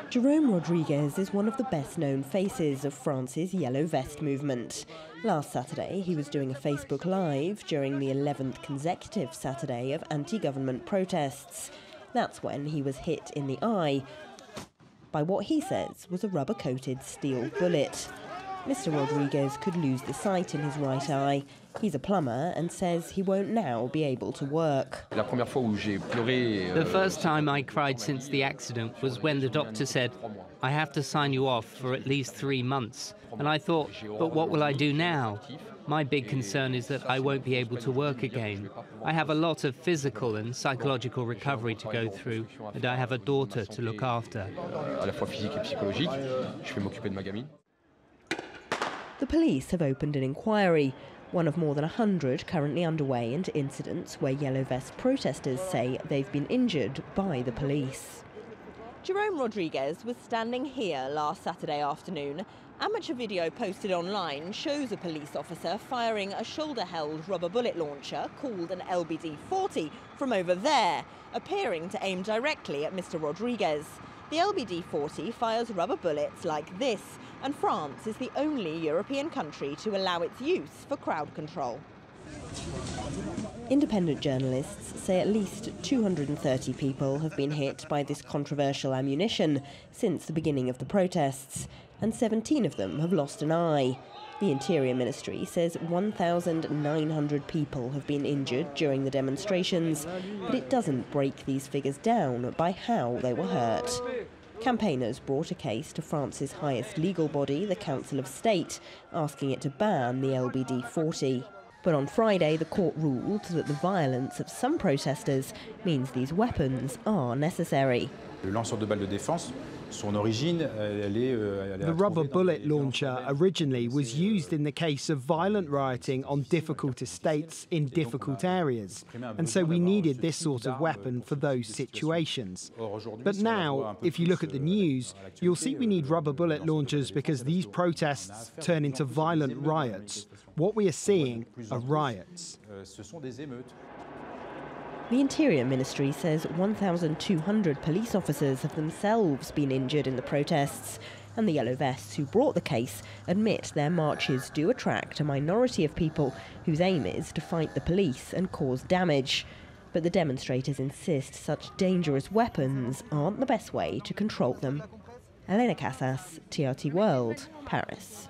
Jerome Rodriguez is one of the best-known faces of France's Yellow Vest movement. Last Saturday, he was doing a Facebook Live during the 11th consecutive Saturday of anti-government protests. That's when he was hit in the eye by what he says was a rubber-coated steel bullet. Mr. Rodriguez could lose the sight in his right eye. He's a plumber and says he won't now be able to work. The first time I cried since the accident was when the doctor said, "I have to sign you off for at least 3 months." And I thought, but what will I do now? My big concern is that I won't be able to work again. I have a lot of physical and psychological recovery to go through, and I have a daughter to look after. The police have opened an inquiry, one of more than 100 currently underway into incidents where Yellow Vest protesters say they've been injured by the police. Jerome Rodriguez was standing here last Saturday afternoon. Amateur video posted online shows a police officer firing a shoulder-held rubber bullet launcher called an LBD-40 from over there, appearing to aim directly at Mr. Rodriguez. The LBD-40 fires rubber bullets like this, and France is the only European country to allow its use for crowd control. Independent journalists say at least 230 people have been hit by this controversial ammunition since the beginning of the protests, and 17 of them have lost an eye. The Interior Ministry says 1,900 people have been injured during the demonstrations, but it doesn't break these figures down by how they were hurt. Campaigners brought a case to France's highest legal body, the Council of State, asking it to ban the LBD-40. But on Friday, the court ruled that the violence of some protesters means these weapons are necessary. The rubber bullet launcher originally was used in the case of violent rioting on difficult estates in difficult areas, and so we needed this sort of weapon for those situations. But now, if you look at the news, you'll see we need rubber bullet launchers because these protests turn into violent riots. What we are seeing are riots. The Interior Ministry says 1,200 police officers have themselves been injured in the protests, and the Yellow Vests who brought the case admit their marches do attract a minority of people whose aim is to fight the police and cause damage. But the demonstrators insist such dangerous weapons aren't the best way to control them. Elena Casas, TRT World, Paris.